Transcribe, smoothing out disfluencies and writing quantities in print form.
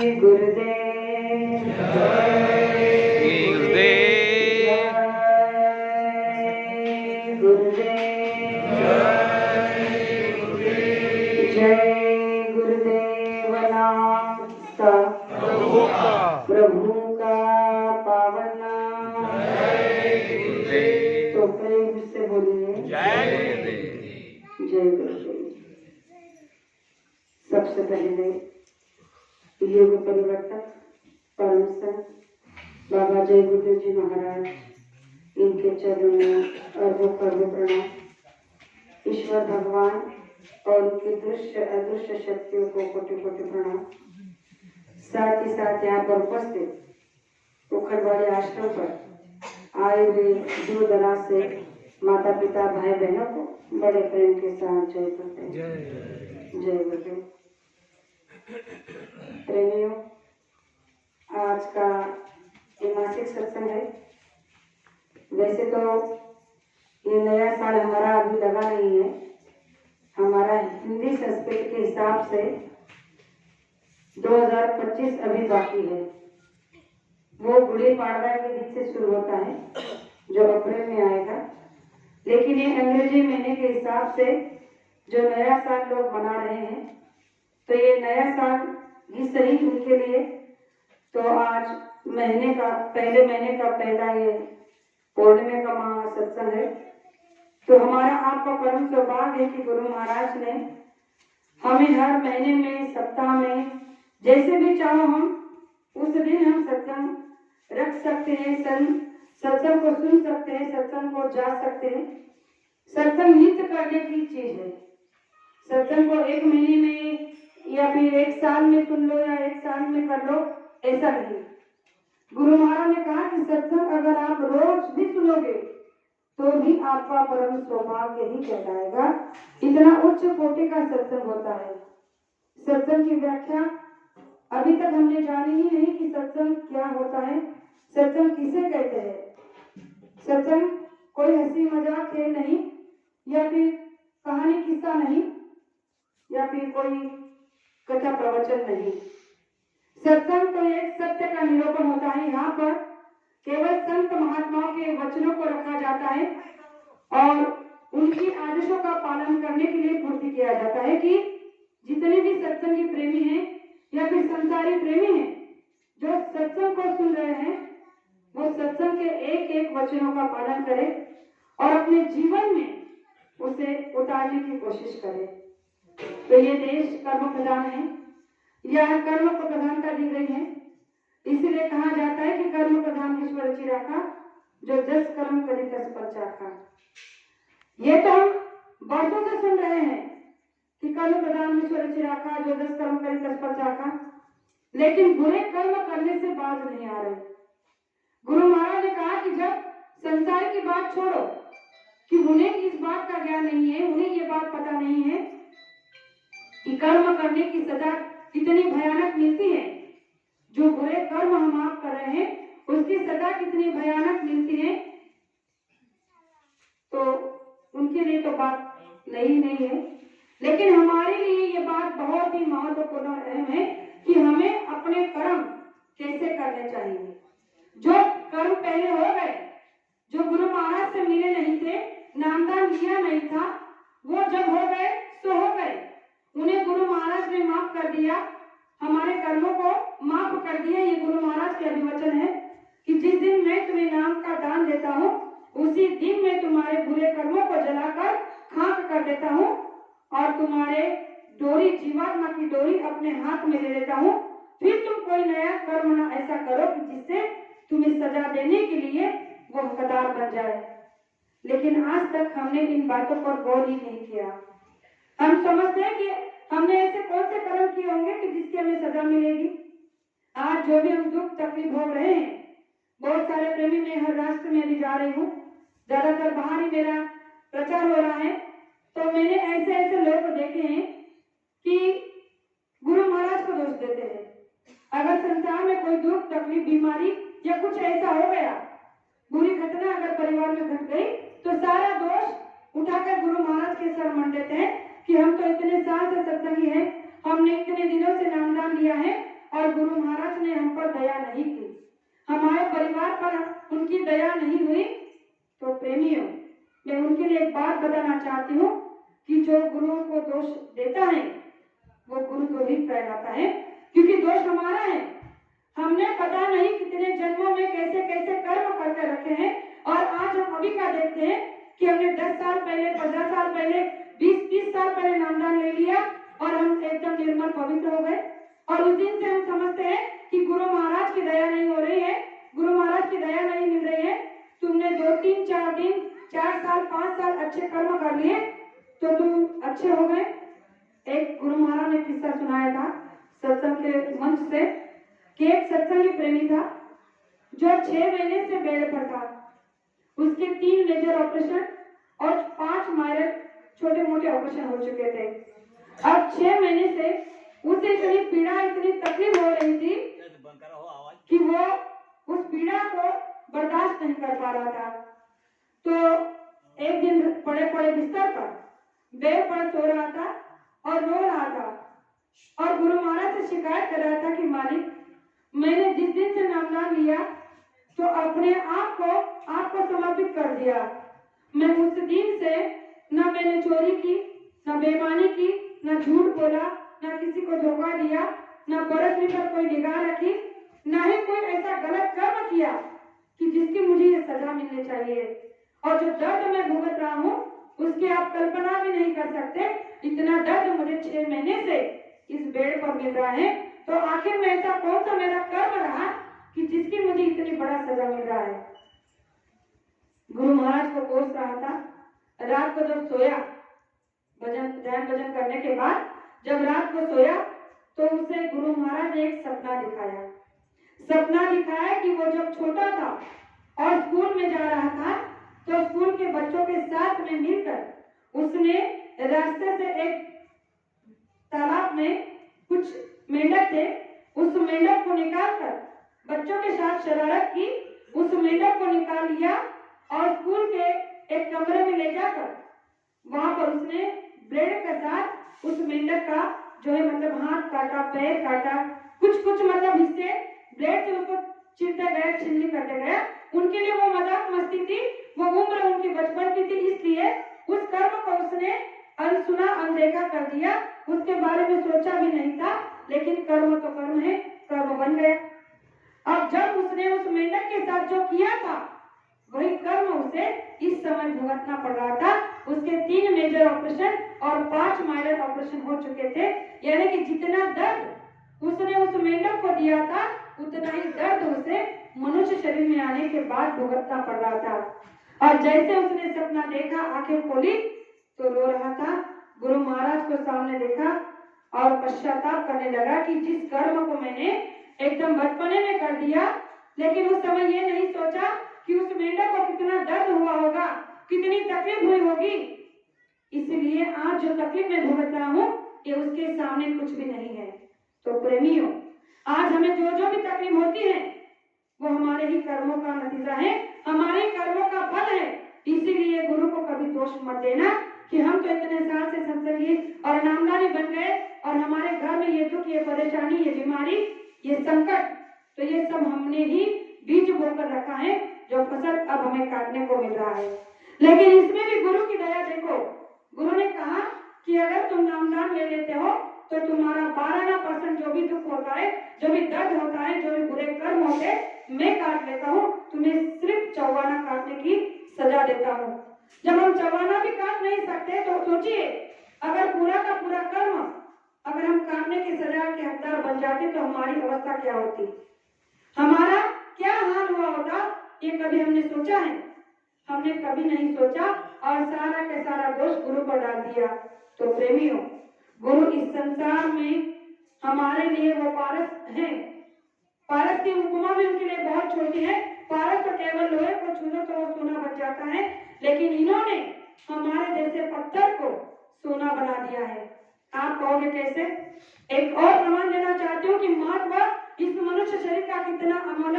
गुरुदेव प्रभु का पावन नाम। तो प्रेम से बोलिए जय गुरुदेव। सबसे पहले युग परिवर्तक परम संत बाबा जय गुरुदेव जी महाराज, इनके चरणों में अरबों करोड़ों प्रणाम। ईश्वर भगवान और उनकी दृश्य अदृश्य शक्तियों को कोटि कोटि प्रणाम। साथ ही साथ यहाँ पर उपस्थित उखड़वाड़ी आश्रम पर आए हुए दूर दराज से माता पिता भाई बहनों को बड़े प्रेम के साथ जय करते हैं। जय गुरुदेव। प्रेमियों, आज का ये मासिक सत्संग है। वैसे तो ये नया साल हमारा अभी लगा नहीं है, हमारा हिंदी संस्कृत के हिसाब से 2025 अभी बाकी है। वो गुड़ी पाड़वा के दिन से शुरू होता है जो अप्रैल में आएगा, लेकिन ये अंग्रेजी महीने के हिसाब से जो नया साल लोग मना रहे हैं, तो ये नया साल ही सही उनके लिए। तो आज महीने का पहला ये पूर्णिमा का महा सत्संग है। तो हमारा आपका परम सौभाग्य है कि गुरु महाराज ने हमें हर महीने में सप्ताह में जैसे भी चाहो हम उस दिन हम सत्संग रख सकते हैं, सत्संग को सुन सकते हैं, सत्संग को जा सकते हैं। सत्संग नित्य करने की चीज है। सत्संग को एक महीने में या फिर एक साल में सुन लो या एक साल में कर लो, ऐसा नहीं। गुरु महाराज ने कहा कि सत्संग अगर आप रोज भी सुनोगे तो भी आपका परम सौभाग्य ही कहलाएगा। इतना उच्च कोटि का सत्संग होता है। सत्संग की व्याख्या अभी तक हमने जानी ही नहीं कि सत्संग क्या होता है, सत्संग किसे कहते हैं। सत्संग कोई हंसी मजाक खेल नहीं, या फिर कहानी किस्सा नहीं, या फिर कोई कथा प्रवचन नहीं। सत्संग तो एक सत्य का निरूपण होता है। यहाँ पर केवल संत महात्माओं के वचनों को रखा जाता है और उनकी आदेशों का पालन करने के लिए पूर्ति किया जाता है कि जितने भी सत्संगी प्रेमी हैं या फिर संसारी प्रेमी हैं जो सत्संग को सुन रहे हैं, वो सत्संग के एक एक वचनों का पालन करें और अपने जीवन में उसे उतारने की कोशिश करें। तो ये देश कर्म प्रधान है, यह कर्म को प्रधानता दी गई है। इसलिए कहा जाता है कि कर्म प्रधान ईश्वर रचि राखा, जो जस कर्म करे तस पर चाखा। ये तो हम वर्षों से सुन रहे हैं कि कर्म प्रधान ईश्वर रचि राखा, जो जस कर्म करे तस पर चाखा, लेकिन बुरे कर्म करने से बाज नहीं आ रहे। गुरु महाराज ने कहा कि जब संसार की बात छोड़ो कि उन्हें इस बात का ज्ञान नहीं है, उन्हें ये बात पता नहीं है कि कर्म करने की सजा कितनी भयानक मिलती है। जो बुरे कर्म हम आप कर रहे हैं उसकी सजा कितनी भयानक मिलती है, तो उनके लिए तो बात नहीं है। लेकिन हमारे लिए ये बात बहुत ही महत्वपूर्ण है कि हमें अपने कर्म कैसे करने चाहिए। जो कर्म पहले हो गए, जो गुरु महाराज से मिले नहीं थे, नामदान लिया नहीं था, वो जब हो गए तो हो गए। उन्हें गुरु महाराज ने माफ कर दिया, हमारे कर्मों को माफ कर दिया। ये गुरु महाराज के अभिवचन है कि जिस दिन मैं तुम्हें नाम का दान देता हूँ, उसी दिन मैं तुम्हारे बुरे कर्मों को जलाकर खाक कर देता हूँ और तुम्हारे डोरी, जीवात्मा की डोरी अपने हाथ में ले लेता हूँ। फिर तुम कोई नया कर्म ना ऐसा करो कि जिससे तुम्हें सजा देने के लिए वो हकदार बन जाए। लेकिन आज तक हमने इन बातों पर गौर ही नहीं किया। हम समझते हैं कि हमने ऐसे कौन से कर्म किए होंगे कि जिसकी हमें सजा मिलेगी। आज जो भी हम दुख तकलीफ भोग रहे हैं, बहुत सारे प्रेमी, मैं हर राष्ट्र में भी जा रही हूँ, ज्यादातर बाहर ही मेरा प्रचार हो रहा है, तो मैंने ऐसे लोग देखे हैं कि गुरु महाराज को दोष देते हैं। अगर संसार में कोई दुख तकलीफ बीमारी या कुछ ऐसा हो गया, बुरी घटना अगर परिवार में घट गई, तो सारा दोष उठाकर गुरु महाराज के सर मंड देते हैं कि हम तो इतने साल से सत्संगी हैं, हमने इतने दिनों से नामदान लिया है और गुरु महाराज ने हम पर दया नहीं की, हमारे परिवार पर उनकी दया नहीं हुई, तो प्रेमियों मैं उनके लिए एक बात बताना चाहती हूँ कि जो गुरुओं को दोष देता है वो गुरु को ही कहलाता है, क्योंकि दोष हमारा है। हमने पता नहीं कितने जन्मों में कैसे कैसे कर्म करके रखे हैं, और आज हम अभी का देखते हैं कि हमने 10 साल पहले, 50 साल पहले, 20-30 साल पहले नामदान ले लिया और हम एकदम निर्मल पवित्र हो गए, और उस दिन से हम समझते हैं कि गुरु महाराज की दया नहीं हो रही है, गुरु महाराज की दया नहीं मिल रही है। तुमने 2-3-4 दिन, 4 साल, 5 साल अच्छे कर्म कर लिए तो तुम अच्छे हो गए। एक गुरु महाराज ने किस्सा सुनाया था सत्संग के मंच से कि एक सत्संगी प्रेमी था जो 6 महीने से बेड पर था। उसके 3 मेजर ऑपरेशन और 5 माइनर छोटे मोटे ऑपरेशन हो चुके थे। अब 6 महीने से उसे इतनी पीड़ा, इतनी तकलीफ हो रही थी कि वो उस पीड़ा को बर्दाश्त नहीं कर पा रहा था। तो एक दिन पड़े पड़े बिस्तर पर बेड पर सो रहा था और रो रहा था, और गुरु महाराज से शिकायत कर रहा था कि मालिक, मैंने जिस दिन से नामदान लिया तो अपने आप को आपको समर्पित कर दिया। मैं उस दिन से न मैंने चोरी की, न बेईमानी की, न झूठ बोला, न किसी को धोखा दिया, न परस्त्री पर कोई निगाह रखी, न ही कोई ऐसा गलत कर्म किया कि जिसकी मुझे ये सजा मिलनी चाहिए। और जो दर्द मैं भुगत रहा हूँ उसकी आप कल्पना भी नहीं कर सकते। इतना दर्द मुझे 6 महीने से इस बेड पर मिल रहा है, तो आखिर में ऐसा कौन सा मेरा कर्म रहा कि जिसकी मुझे इतनी बड़ा सजा मिल रहा है। गुरु महाराज को कोस रहा था। रात को जब सोया, ध्यान भजन करने के बाद जब रात को सोया तो उसे गुरु महाराज ने एक सपना दिखाया। सपना दिखाया कि वो जब छोटा था और स्कूल में जा रहा था तो स्कूल के बच्चों के साथ में मिलकर उसने रास्ते से एक तालाब में कुछ मेंढक थे, उस मेंढक को निकालकर बच्चों के साथ शरारत की, उस मेंढक को निकाल लिया और स्कूल के एक कमरे में ले जाकर वहां पर उसने ब्लेड के साथ उस मेंढक का जो है मतलब हाथ काटा, पैर काटा, कुछ मतलब हिस्से ब्लेड से उसको चीरते गया, छिलनी करते गया। उनके लिए वो मजाक मस्ती थी, वो उम्र उनकी बचपन की थी, इसलिए उस कर्म को उसने अनसुना, अनदेखा कर दिया, उसके बारे में सोचा भी नहीं था। लेकिन कर्म तो कर्म है, कर्म बन गया। अब जब उसने उस मेंढक के साथ जो किया था वही कर्म उसे इस समय भुगतना पड़ रहा था। उसके 3 मेजर ऑपरेशन और 5 माइनर ऑपरेशन हो चुके थे, यानी कि जितना दर्द उसने उस मेंढक को दिया था उतना ही दर्द उसे मनुष्य शरीर में आने के बाद भुगतना पड़ रहा था। और जैसे उसने सपना देखा, आंखें खोली तो रो रहा था। गुरु महाराज को सामने देखा और पश्चाताप करने लगा कि जिस कर्म को मैंने एकदम बचपने में कर दिया, लेकिन उस समय ये नहीं सोचा कि उस मेंढक को कितना दर्द हुआ होगा, कितनी तकलीफ हुई होगी। इसलिए आज जो तकलीफ मैं भुगत रहा हूँ ये उसके सामने कुछ भी नहीं है। तो प्रेमियों, आज हमें जो जो भी तकलीफ होती है वो हमारे ही कर्मों का नतीजा है, हमारे कर्मों का फल है। इसीलिए गुरु को कभी दोष मत देना कि हम तो इतने साल से सत्संगी और नामदानी बन गए और हमारे घर में ये दुख, ये परेशानी, ये बीमारी, ये संकट, तो ये सब हमने ही बीज बोकर रखा है जो फसल अब हमें काटने को मिल रहा है। लेकिन इसमें भी गुरु की दया देखो। गुरु ने कहा कि अगर तुम नामदान ले लेते हो तो तुम्हारा 12% जो भी दुख होता है, जो भी दर्द होता है, जो भी बुरे कर्म होते हैं, मैं काट लेता हूँ। तुम्हें सिर्फ 54 काटने की सजा देता हूँ। जब हम 54 भी काट नहीं सकते तो सोचिए अगर पूरा का पूरा कर्म अगर हम काटने की सजा के हकदार बन जाते तो हमारी अवस्था क्या होती, हमारा क्या हाल हुआ होता, ये कभी हमने सोचा है? हमने कभी नहीं सोचा और सारा का सारा दोष गुरु पर डाल दिया। तो प्रेमियों, गुरु इस संसार में हमारे लिए वो पारस है। पारस की उपमा भी उनके लिए बहुत छोटी है। पारस तो केवल लोहे को छू लो तो वो सोना बन जाता है, लेकिन इन्होंने हमारे जैसे पत्थर को सोना बना दिया है। आप कहोगे कैसे? एक और प्रमाण देना चाहती हूँ कि महत्व इस मनुष्य शरीर का कितना अमूल्य